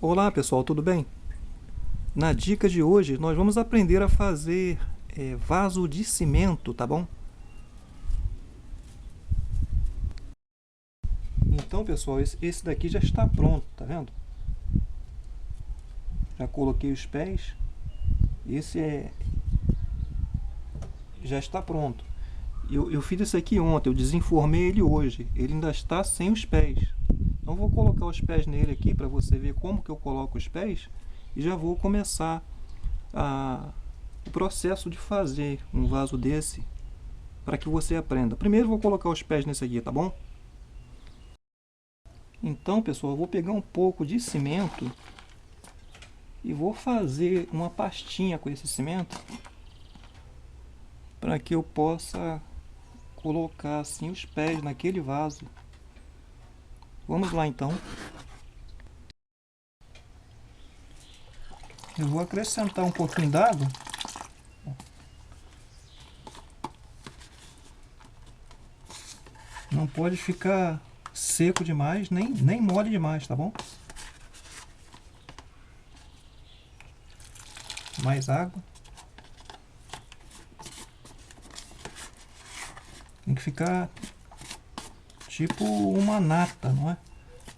Olá pessoal, tudo bem? Na dica de hoje nós vamos aprender a fazer vaso de cimento, tá bom? Então pessoal, esse daqui já está pronto, tá vendo? Já coloquei os pés, esse já está pronto. Eu fiz esse aqui ontem, eu desenformei ele hoje, ele ainda está sem os pés. Então vou colocar os pés nele aqui para você ver como que eu coloco os pés e já vou começar o processo de fazer um vaso desse para que você aprenda. Primeiro vou colocar os pés nesse aqui, tá bom? Então, pessoal, eu vou pegar um pouco de cimento e vou fazer uma pastinha com esse cimento para que eu possa colocar assim os pés naquele vaso. Vamos lá então. Eu vou acrescentar um pouquinho d'água. Não pode ficar seco demais, nem mole demais, tá bom? Mais água. Tem que ficar tipo uma nata, não é?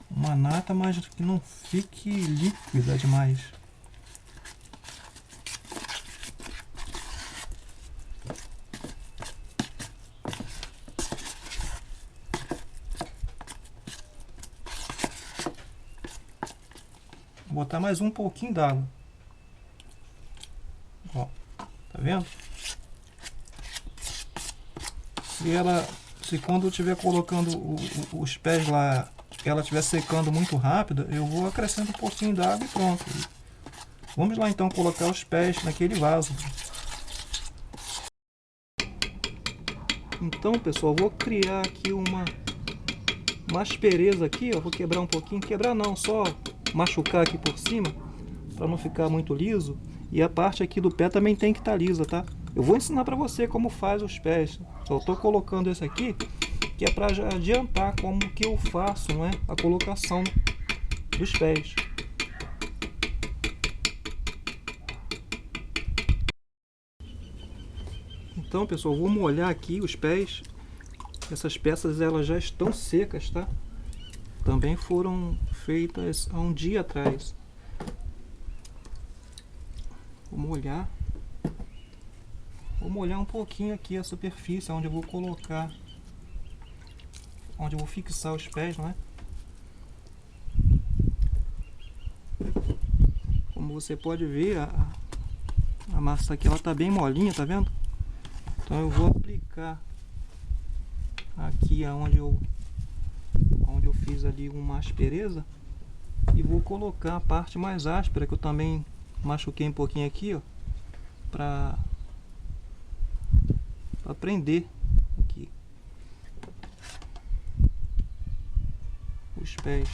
Uma nata, mas que não fique líquida demais. Vou botar mais um pouquinho d'água. Ó, tá vendo? Se quando eu estiver colocando os pés lá, ela estiver secando muito rápido, eu vou acrescentando um pouquinho d'água e pronto. Vamos lá então colocar os pés naquele vaso. Então, pessoal, vou criar aqui uma aspereza aqui, ó. Vou quebrar um pouquinho, quebrar não, só machucar aqui por cima, para não ficar muito liso. E a parte aqui do pé também tem que estar lisa, tá? Eu vou ensinar para você como faz os pés. Só estou colocando esse aqui, que é para adiantar como que eu faço, não é? A colocação dos pés. Então, pessoal, vou molhar aqui os pés. Essas peças elas já estão secas, tá? Também foram feitas há um dia atrás. Vou molhar. Vou molhar um pouquinho aqui a superfície onde eu vou colocar, onde eu vou fixar os pés, não é? Como você pode ver, a massa aqui ela tá bem molinha, tá vendo? Então eu vou aplicar aqui onde eu fiz ali uma aspereza e vou colocar a parte mais áspera que eu também machuquei um pouquinho aqui, ó, para prender aqui os pés.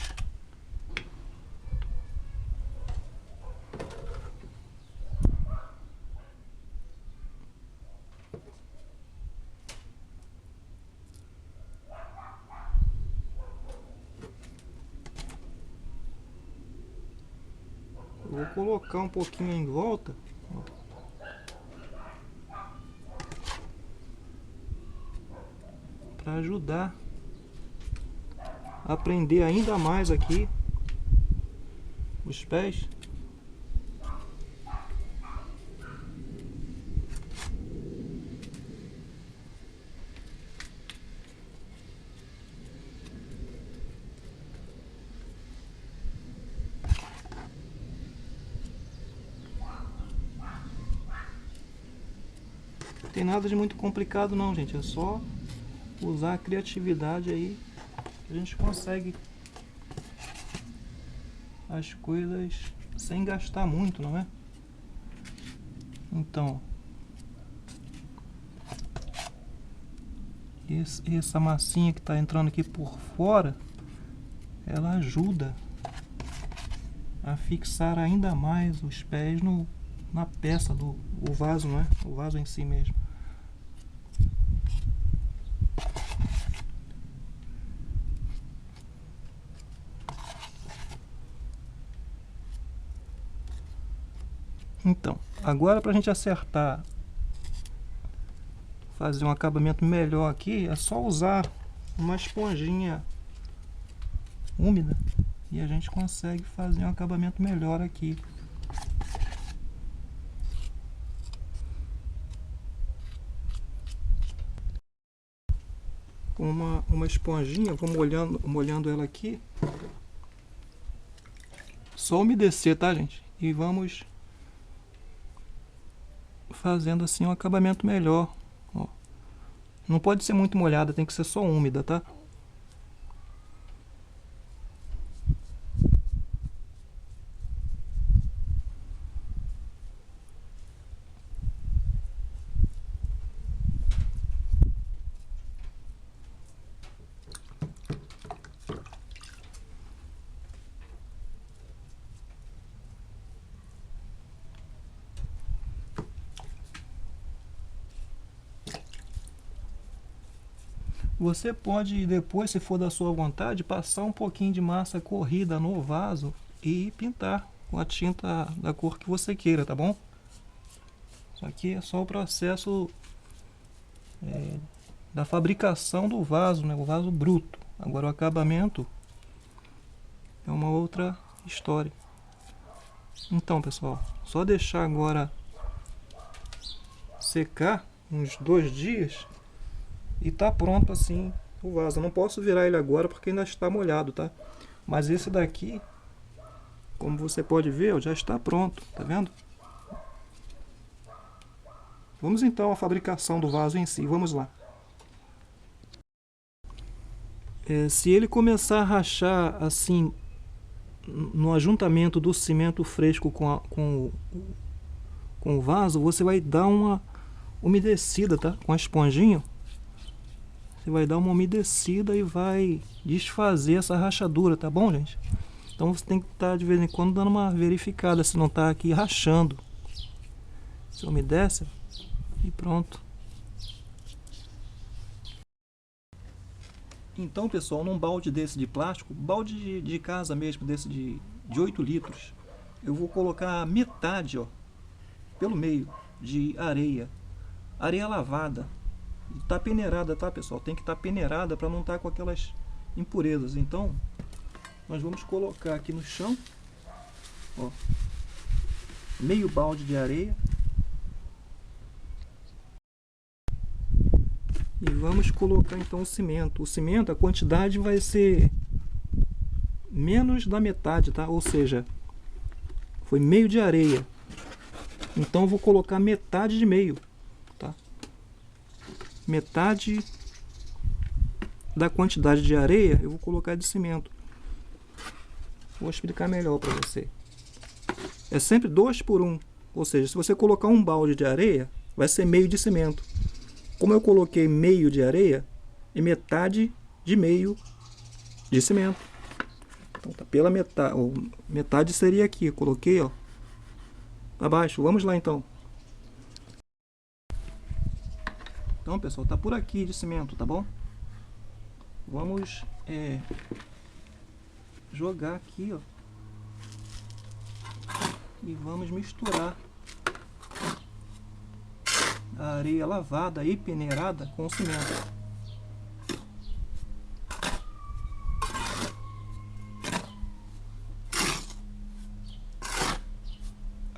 Vou colocar um pouquinho em volta para ajudar a prender ainda mais aqui os pés. Não tem nada de muito complicado não, gente, é só usar a criatividade aí que a gente consegue as coisas sem gastar muito, não é? Então, essa massinha que está entrando aqui por fora, ela ajuda a fixar ainda mais os pés na peça do vaso, não é? O vaso em si mesmo. Então, agora para a gente acertar, fazer um acabamento melhor aqui, é só usar uma esponjinha úmida e a gente consegue fazer um acabamento melhor aqui. Com uma esponjinha, vou molhando ela aqui. Só umedecer, tá, gente? E vamos fazendo assim um acabamento melhor. Ó. Não pode ser muito molhada, tem que ser só úmida, tá? Você pode depois, se for da sua vontade, passar um pouquinho de massa corrida no vaso e pintar com a tinta da cor que você queira, tá bom? Isso aqui é só o processo da fabricação do vaso, né? O vaso bruto. Agora o acabamento é uma outra história. Então, pessoal, só deixar agora secar uns 2 dias e tá pronto assim o vaso. Eu não posso virar ele agora porque ainda está molhado, tá? Mas esse daqui, como você pode ver, já está pronto, tá vendo? Vamos então à fabricação do vaso em si, vamos lá. Se ele começar a rachar assim no ajuntamento do cimento fresco com o vaso, você vai dar uma umedecida, tá? Com a esponjinha. Você vai dar uma umedecida e vai desfazer essa rachadura, tá bom, gente? Então você tem que estar de vez em quando dando uma verificada se não está aqui rachando. Você umedece e pronto. Então, pessoal, num balde desse de plástico, balde de casa mesmo, desse de 8 litros, eu vou colocar metade, ó, pelo meio, de areia. Areia lavada. E tá peneirada, tá, pessoal? Tem que estar peneirada para não estar com aquelas impurezas. Então, nós vamos colocar aqui no chão, ó, meio balde de areia. E vamos colocar então o cimento. O cimento, a quantidade vai ser menos da metade, tá? Ou seja, foi meio de areia. Então eu vou colocar metade de meio, tá? Metade da quantidade de areia eu vou colocar de cimento. Vou explicar melhor para você. É sempre 2 por 1. Ou seja, se você colocar um balde de areia, vai ser meio de cimento. Como eu coloquei meio de areia, é metade de meio de cimento. Então tá pela metade, metade seria aqui, eu coloquei, ó, abaixo. Vamos lá então. Então, pessoal, tá por aqui de cimento, tá bom? Vamos jogar aqui, ó, e vamos misturar a areia lavada e peneirada com o cimento.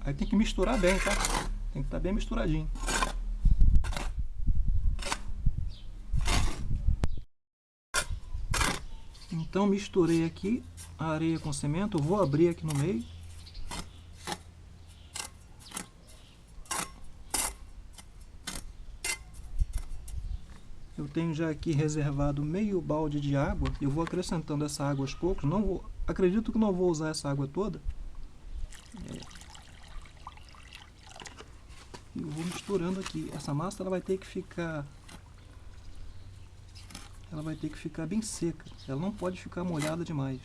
Aí tem que misturar bem, tá? Tem que estar bem misturadinho. Então misturei aqui a areia com o cimento. Eu vou abrir aqui no meio. Eu tenho já aqui reservado meio balde de água. Eu vou acrescentando essa água aos poucos. Acredito que não vou usar essa água toda. E eu vou misturando aqui. Essa massa ela vai ter que ficar bem seca. Ela não pode ficar molhada demais.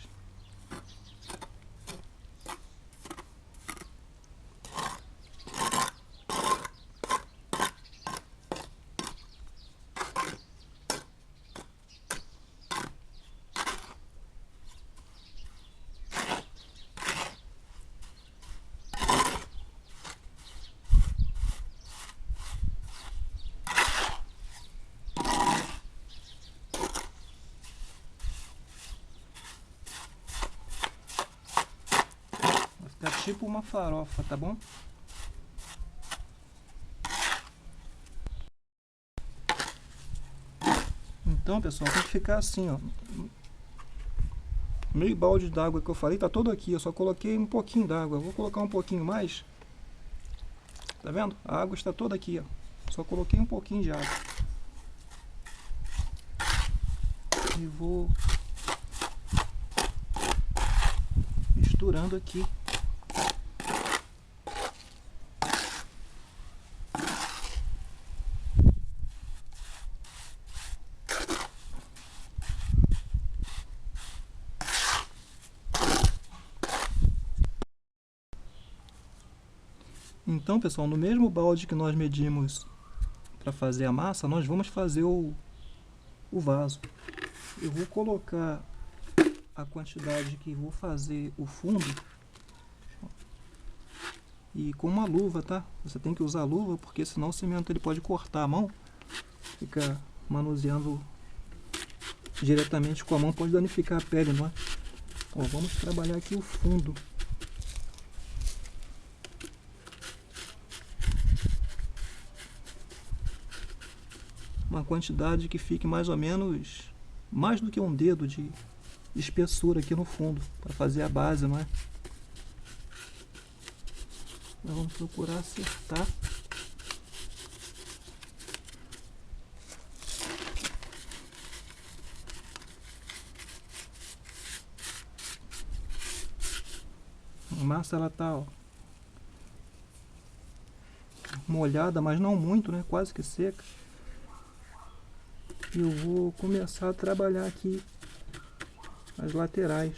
tipo uma farofa, tá bom? Então, pessoal, tem que ficar assim, ó. Meio balde d'água que eu falei, tá todo aqui. Eu só coloquei um pouquinho d'água. Vou colocar um pouquinho mais. Tá vendo? A água está toda aqui, ó. Só coloquei um pouquinho de água. E vou misturando aqui. Então, pessoal, no mesmo balde que nós medimos para fazer a massa, nós vamos fazer o vaso. Eu vou colocar a quantidade que vou fazer o fundo e com uma luva, tá? Você tem que usar luva porque senão o cimento ele pode cortar a mão, fica manuseando diretamente com a mão, pode danificar a pele, não é? Ó, vamos trabalhar aqui o fundo. Uma quantidade que fique mais ou menos mais do que um dedo de espessura aqui no fundo para fazer a base, não é? Nós vamos procurar acertar. A massa ela tá, ó, molhada, mas não muito, né? Quase que seca. E eu vou começar a trabalhar aqui as laterais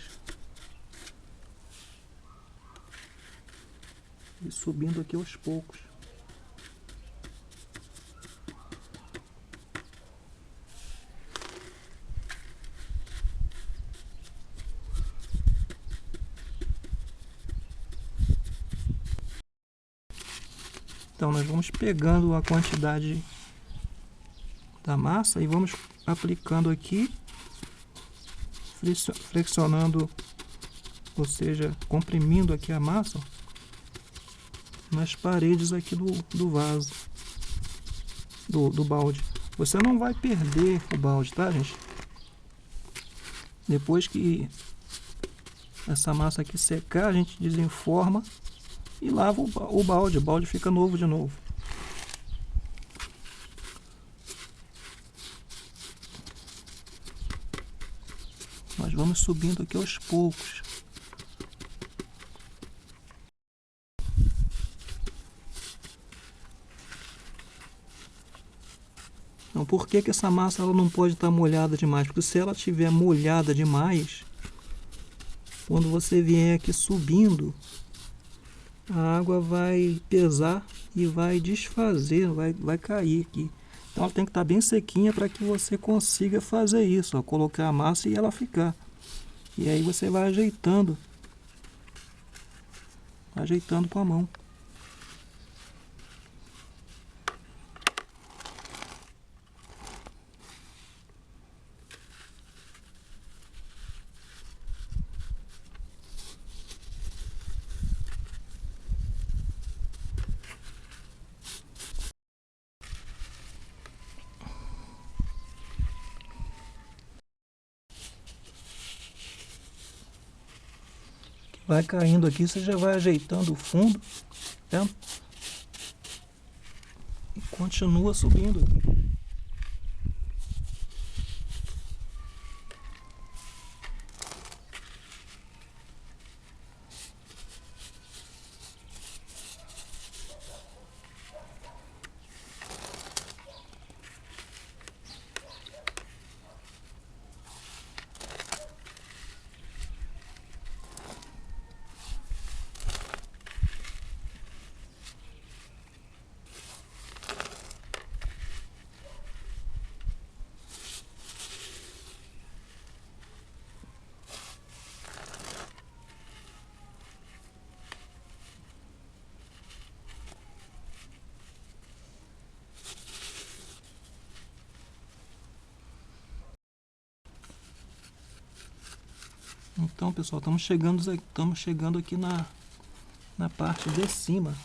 e subindo aqui aos poucos. Então nós vamos pegando a quantidade da massa e vamos aplicando aqui, flexionando, ou seja, comprimindo aqui a massa, ó, nas paredes aqui do vaso, do balde. Você não vai perder o balde, tá, gente? Depois que essa massa aqui secar, a gente desenforma e lava o balde fica novo de novo. Nós vamos subindo aqui aos poucos. Então, por que essa massa ela não pode estar molhada demais? Porque se ela estiver molhada demais, quando você vier aqui subindo, a água vai pesar e vai desfazer, vai cair aqui. Então ela tem que estar bem sequinha para que você consiga fazer isso, ó, colocar a massa e ela ficar. E aí você vai ajeitando com a mão. Vai caindo aqui, você já vai ajeitando o fundo, tá? E continua subindo aqui. Então, pessoal, estamos chegando aqui na parte de cima.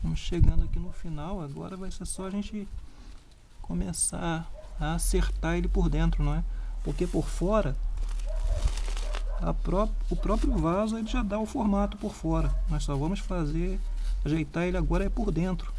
Vamos chegando aqui no final. Agora vai ser só a gente começar a acertar ele por dentro, não é? Porque por fora o próprio vaso ele já dá o formato por fora. Nós só vamos ajeitar ele agora é por dentro.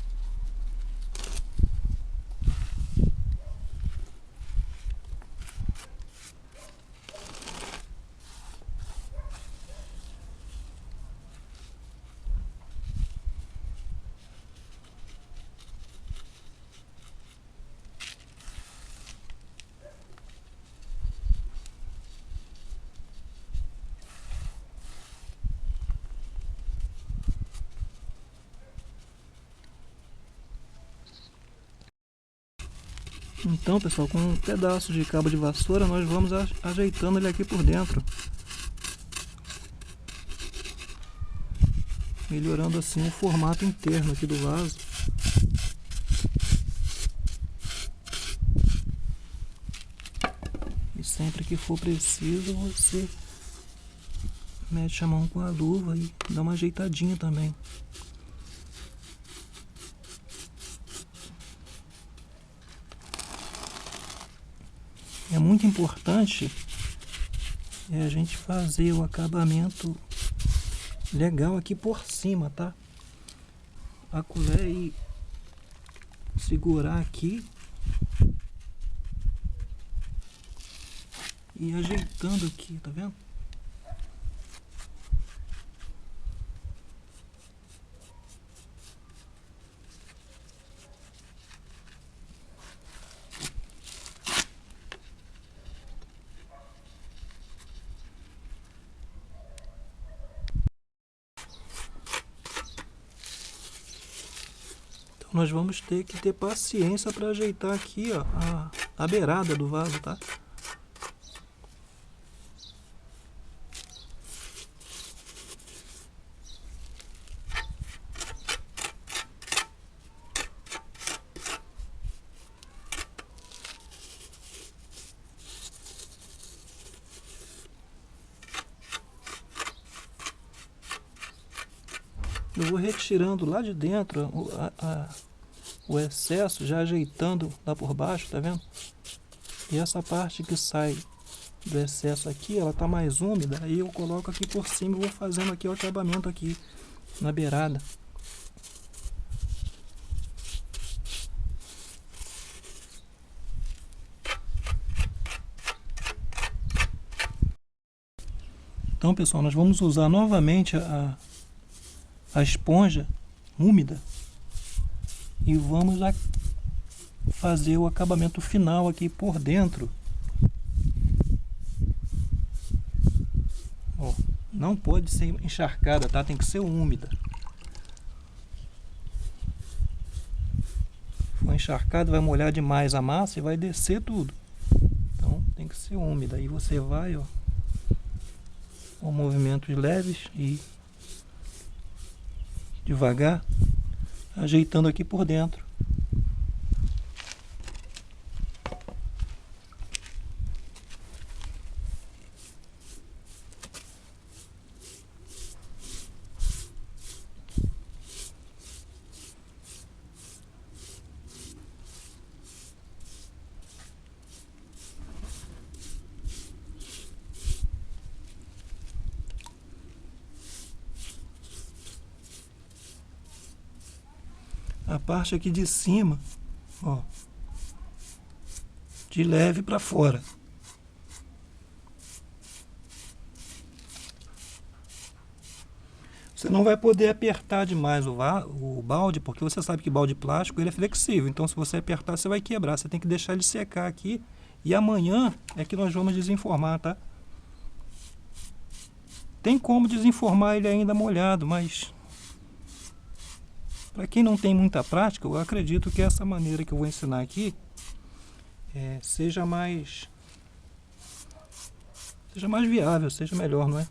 Então, pessoal, com um pedaço de cabo de vassoura nós vamos ajeitando ele aqui por dentro, melhorando assim o formato interno aqui do vaso. E sempre que for preciso você mete a mão com a luva e dá uma ajeitadinha também. É muito importante a gente fazer o acabamento legal aqui por cima, tá? A colher e segurar aqui e ajeitando aqui, tá vendo? Nós vamos ter que ter paciência para ajeitar aqui, ó, a beirada do vaso, tá? Eu vou retirando lá de dentro o excesso, já ajeitando lá por baixo, tá vendo? E essa parte que sai do excesso aqui, ela tá mais úmida, aí eu coloco aqui por cima e vou fazendo aqui o acabamento aqui na beirada. Então, pessoal, nós vamos usar novamente a esponja úmida e vamos fazer o acabamento final aqui por dentro. Ó, não pode ser encharcada, tá? Tem que ser úmida. Se for encharcada, vai molhar demais a massa e vai descer tudo. Então tem que ser úmida. Aí você vai, ó, com movimentos leves e devagar, ajeitando aqui por dentro. A parte aqui de cima, ó, de leve para fora. Você não vai poder apertar demais o balde, porque você sabe que balde plástico ele é flexível. Então se você apertar, você vai quebrar. Você tem que deixar ele secar aqui. E amanhã é que nós vamos desenformar, tá? Tem como desenformar ele ainda molhado, mas para quem não tem muita prática, eu acredito que essa maneira que eu vou ensinar aqui seja mais viável, seja melhor, não é?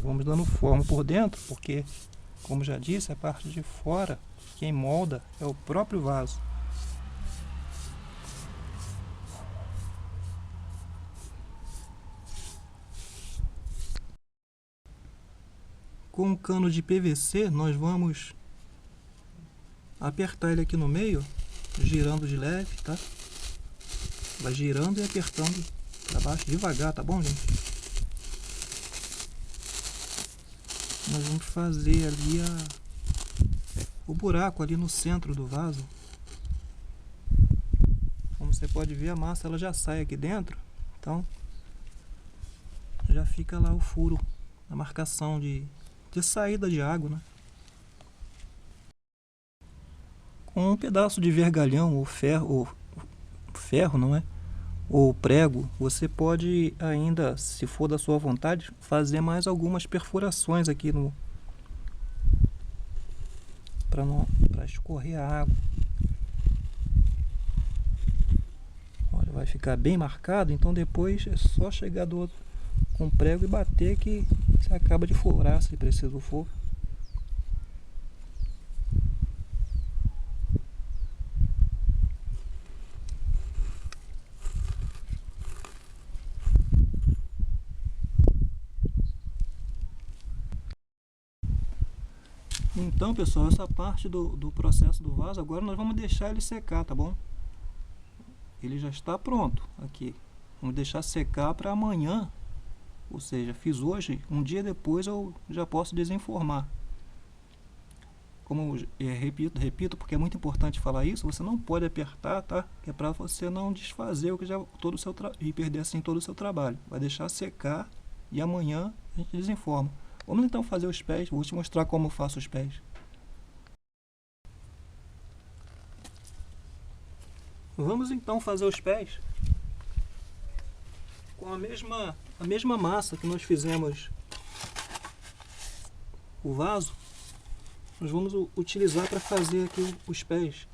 Vamos dando forma por dentro, porque, como já disse, a parte de fora, quem molda é o próprio vaso. Com o cano de PVC, nós vamos apertar ele aqui no meio, girando de leve, tá? Vai girando e apertando para baixo devagar, tá bom, gente? Nós vamos fazer ali o buraco ali no centro do vaso. Como você pode ver, a massa ela já sai aqui dentro, então já fica lá o furo, a marcação de saída de água, né? Com um pedaço de vergalhão ou ferro, não é? Ou prego, você pode ainda, se for da sua vontade, fazer mais algumas perfurações aqui no para escorrer a água. Olha, vai ficar bem marcado, então depois é só chegar do outro com prego e bater que você acaba de furar, se preciso for. Então, pessoal, essa parte do processo do vaso, agora nós vamos deixar ele secar, tá bom? Ele já está pronto aqui. Vamos deixar secar para amanhã. Ou seja, fiz hoje, um dia depois eu já posso desenformar. Como repito, porque é muito importante falar isso, você não pode apertar, tá? Que é para você não desfazer o que já todo o seu e perder assim todo o seu trabalho. Vai deixar secar e amanhã a gente desenforma. Vamos então fazer os pés, vou te mostrar como eu faço os pés. Vamos então fazer os pés com a mesma massa que nós fizemos o vaso. Nós vamos utilizar para fazer aqui os pés.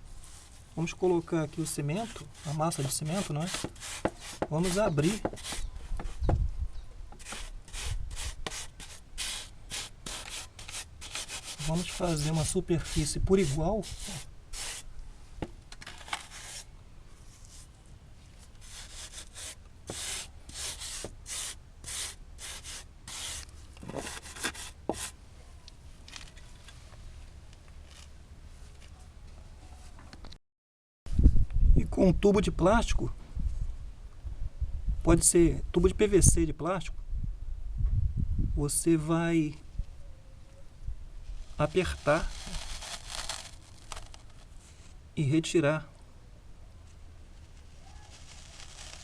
Vamos colocar aqui o cimento, a massa de cimento, né? Vamos abrir. Vamos fazer uma superfície por igual. E com um tubo de plástico, pode ser tubo de PVC de plástico, você vai apertar e retirar.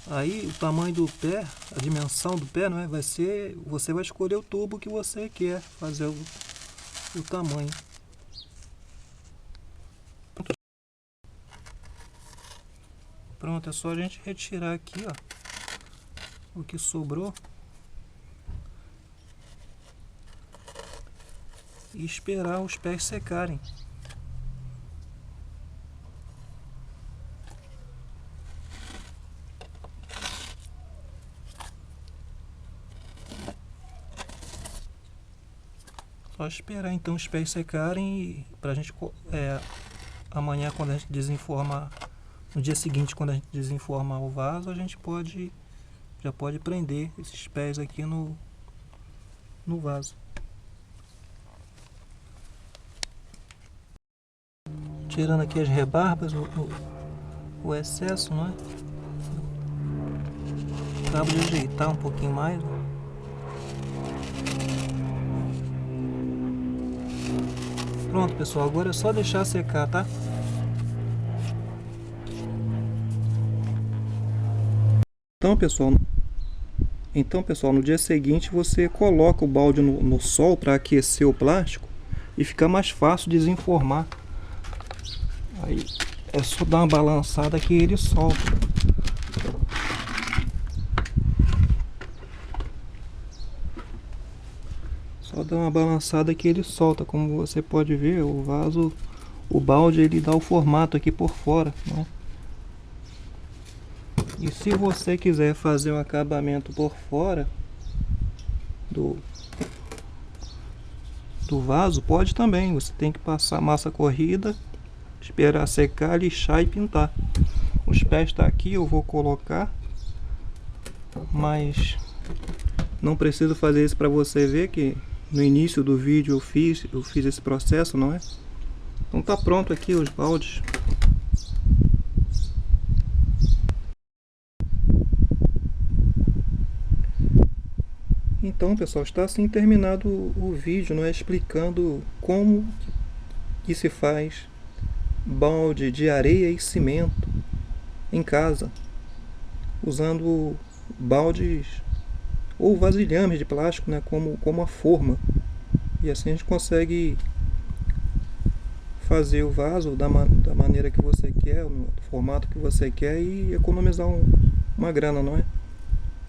Aí o tamanho do pé, a dimensão do pé, não é? Vai ser, você vai escolher o tubo que você quer fazer o tamanho. Pronto, é só a gente retirar aqui, ó, o que sobrou e esperar os pés secarem. Só esperar então os pés secarem e pra gente amanhã, quando a gente desenformar, no dia seguinte, quando a gente desenformar o vaso, a gente já pode prender esses pés aqui no vaso. Tirando aqui as rebarbas, o excesso, não é? Acabo de ajeitar um pouquinho mais. Pronto, pessoal, agora é só deixar secar, tá? Então, pessoal, no dia seguinte você coloca o balde no sol para aquecer o plástico e fica mais fácil desenformar. Aí é só dar uma balançada que ele solta. Só dar uma balançada que ele solta. Como você pode ver, o vaso, o balde, ele dá o formato aqui por fora, né? E se você quiser fazer um acabamento por fora do vaso, pode também. Você tem que passar massa corrida, esperar secar, lixar e pintar. Os pés tá aqui, eu vou colocar, mas não preciso fazer isso para você ver que no início do vídeo eu fiz esse processo, não é? Então tá pronto aqui os baldes. Então, pessoal, está assim terminado o vídeo, não é, explicando como que se faz balde de areia e cimento em casa, usando baldes ou vasilhames de plástico, né, como a forma. E assim a gente consegue fazer o vaso da maneira que você quer, no formato que você quer, e economizar uma grana, não é?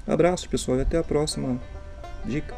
Abraços, pessoal, e até a próxima dica.